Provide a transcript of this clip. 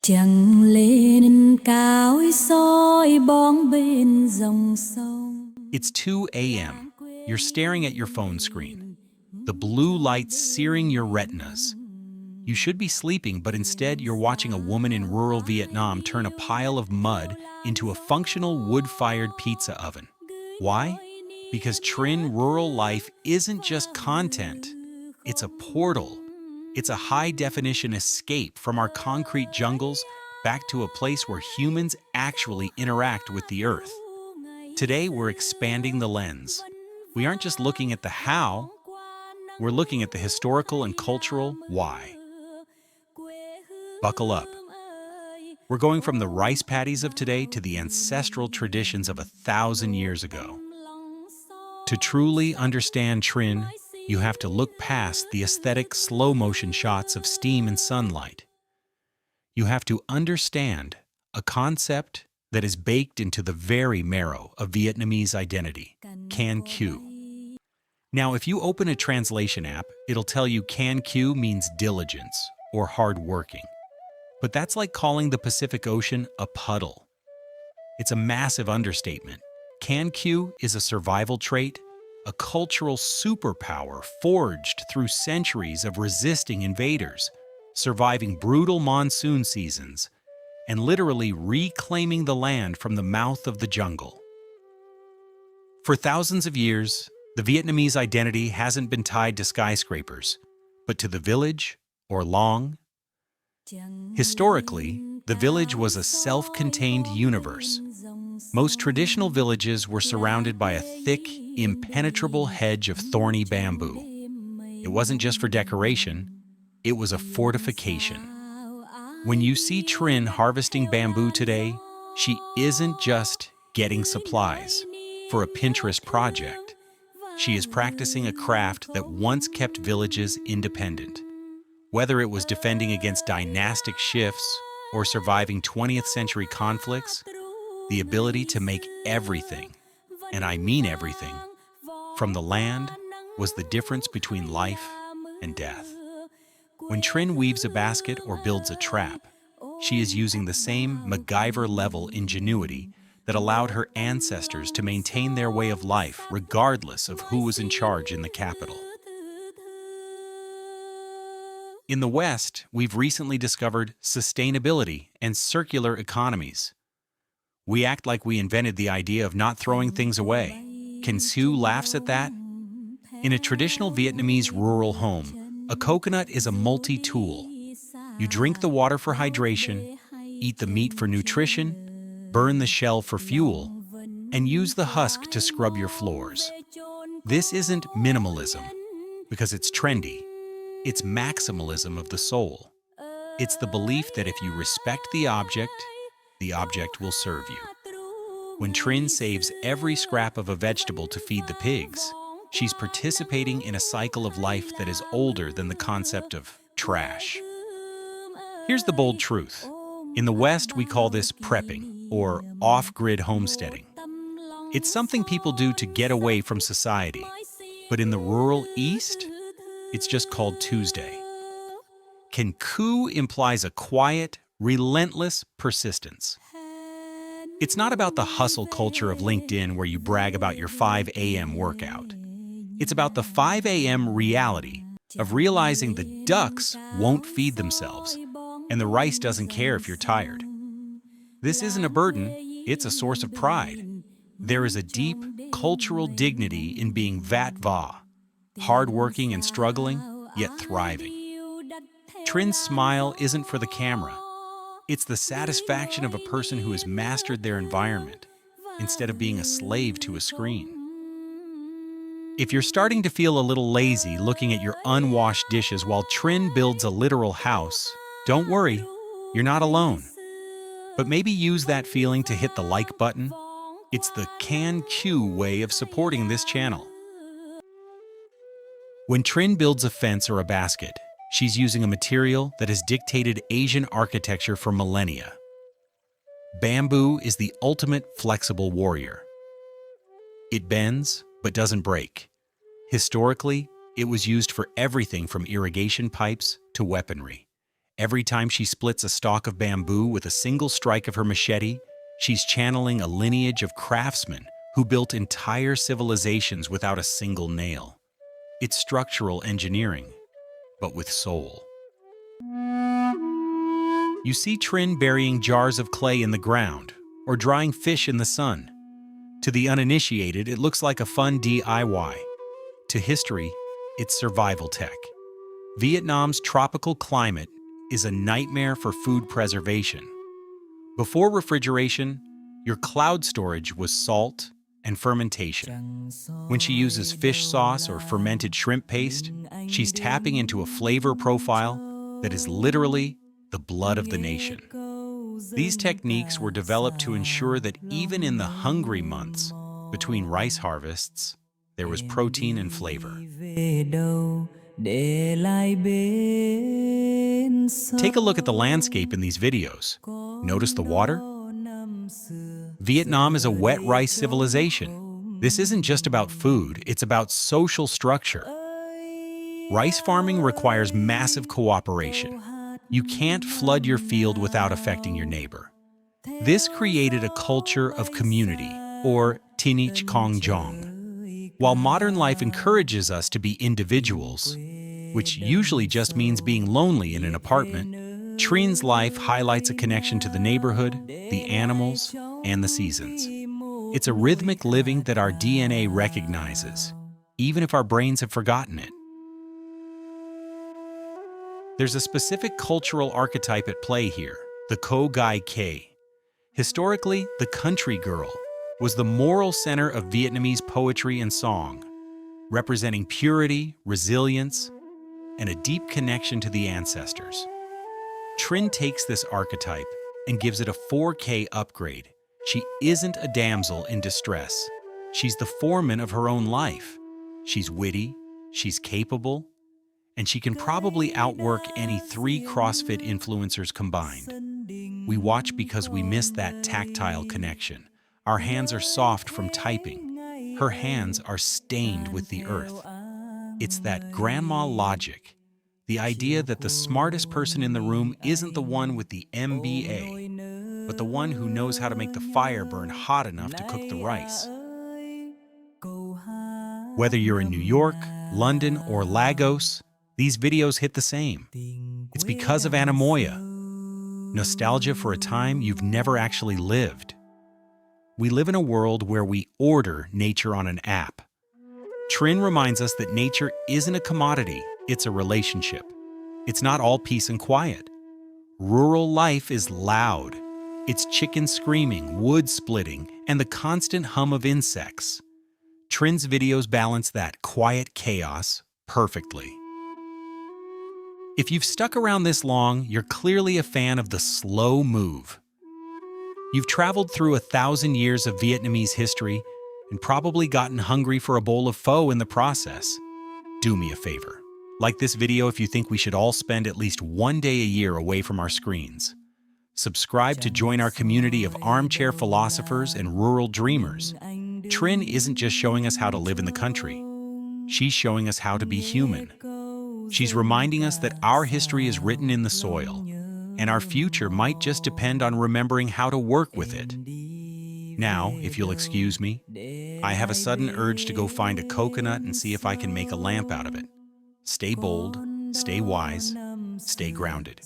Trăng lên cao soi bóng bên dòng sông. It's 2 a.m. You're staring at your phone screen. The blue light searing your retinas. You should be sleeping, but instead you're watching a woman in rural Vietnam turn a pile of mud into a functional wood-fired pizza oven. Why? Because Trin rural life isn't just content. It's a portal. It's a high-definition escape from our concrete jungles back to a place where humans actually interact with the earth. Today, we're expanding the lens. We aren't just looking at the how, we're looking at the historical and cultural why. Buckle up. We're going from the rice paddies of today to the ancestral traditions of 1,000 years ago. To truly understand Trin, you have to look past the aesthetic slow-motion shots of steam and sunlight. You have to understand a concept that is baked into the very marrow of Vietnamese identity, Can Cú. Now, if you open a translation app, it'll tell you Can Cú means diligence or hard working. But that's like calling the Pacific Ocean a puddle. It's a massive understatement. Can Cú is a survival trait, a cultural superpower forged through centuries of resisting invaders, surviving brutal monsoon seasons, and literally reclaiming the land from the mouth of the jungle. For thousands of years, the Vietnamese identity hasn't been tied to skyscrapers, but to the village, or Làng. Historically, the village was a self-contained universe. Most traditional villages were surrounded by a thick, impenetrable hedge of thorny bamboo. It wasn't just for decoration, it was a fortification. When you see Trin harvesting bamboo today, she isn't just getting supplies for a Pinterest project. She is practicing a craft that once kept villages independent. Whether it was defending against dynastic shifts or surviving 20th century conflicts, the ability to make everything, and I mean everything, from the land was the difference between life and death. When Trin weaves a basket or builds a trap, she is using the same MacGyver-level ingenuity that allowed her ancestors to maintain their way of life regardless of who was in charge in the capital. In the West, we've recently discovered sustainability and circular economies. We act like we invented the idea of not throwing things away. Can Sue laughs at that? In a traditional Vietnamese rural home, a coconut is a multi-tool. You drink the water for hydration, eat the meat for nutrition, burn the shell for fuel, and use the husk to scrub your floors. This isn't minimalism, because it's trendy. It's maximalism of the soul. It's the belief that if you respect the object will serve you. When Trin saves every scrap of a vegetable to feed the pigs, she's participating in a cycle of life that is older than the concept of trash. Here's the bold truth. In the West, we call this prepping, or off-grid homesteading. It's something people do to get away from society. But in the rural East, it's just called Tuesday. Can Cú implies a quiet, relentless persistence. It's not about the hustle culture of LinkedIn where you brag about your 5 a.m. workout. It's about the 5 a.m. reality of realizing the ducks won't feed themselves and the rice doesn't care if you're tired. This isn't a burden, it's a source of pride. There is a deep cultural dignity in being vat va, hardworking and struggling, yet thriving. Trin's smile isn't for the camera. It's the satisfaction of a person who has mastered their environment instead of being a slave to a screen. If you're starting to feel a little lazy looking at your unwashed dishes while Trin builds a literal house, don't worry, you're not alone. But maybe use that feeling to hit the like button. It's the Can Cú way of supporting this channel. When Trin builds a fence or a basket, she's using a material that has dictated Asian architecture for millennia. Bamboo is the ultimate flexible warrior. It bends, but doesn't break. Historically, it was used for everything from irrigation pipes to weaponry. Every time she splits a stalk of bamboo with a single strike of her machete, she's channeling a lineage of craftsmen who built entire civilizations without a single nail. It's structural engineering, but with soul. You see Trin burying jars of clay in the ground or drying fish in the sun. To the uninitiated, it looks like a fun DIY. To history, it's survival tech. Vietnam's tropical climate is a nightmare for food preservation. Before refrigeration, your cloud storage was salt and fermentation. When she uses fish sauce or fermented shrimp paste, she's tapping into a flavor profile that is literally the blood of the nation. These techniques were developed to ensure that even in the hungry months between rice harvests, there was protein and flavor. Take a look at the landscape in these videos. Notice the water? Vietnam is a wet rice civilization. This isn't just about food, it's about social structure. Rice farming requires massive cooperation. You can't flood your field without affecting your neighbor. This created a culture of community, or Tinich Kong Jong. While modern life encourages us to be individuals, which usually just means being lonely in an apartment, Trin's life highlights a connection to the neighborhood, the animals, and the seasons. It's a rhythmic living that our DNA recognizes, even if our brains have forgotten it. There's a specific cultural archetype at play here, the Co Gai K. Historically, the country girl was the moral center of Vietnamese poetry and song, representing purity, resilience, and a deep connection to the ancestors. Trin takes this archetype and gives it a 4K upgrade. She isn't a damsel in distress. She's the foreman of her own life. She's witty, she's capable, and she can probably outwork any 3 CrossFit influencers combined. We watch because we miss that tactile connection. Our hands are soft from typing. Her hands are stained with the earth. It's that grandma logic, the idea that the smartest person in the room isn't the one with the MBA, but the one who knows how to make the fire burn hot enough to cook the rice. Whether you're in New York, London, or Lagos, these videos hit the same. It's because of Anamoya, nostalgia for a time you've never actually lived. We live in a world where we order nature on an app. Trin reminds us that nature isn't a commodity, it's a relationship. It's not all peace and quiet. Rural life is loud. It's chickens screaming, wood splitting, and the constant hum of insects. Trin's videos balance that quiet chaos perfectly. If you've stuck around this long, you're clearly a fan of the slow move. You've traveled through 1,000 years of Vietnamese history and probably gotten hungry for a bowl of pho in the process. Do me a favor. Like this video if you think we should all spend at least one day a year away from our screens. Subscribe to join our community of armchair philosophers and rural dreamers. Trin isn't just showing us how to live in the country. She's showing us how to be human. She's reminding us that our history is written in the soil, and our future might just depend on remembering how to work with it. Now, if you'll excuse me, I have a sudden urge to go find a coconut and see if I can make a lamp out of it. Stay bold, stay wise, stay grounded.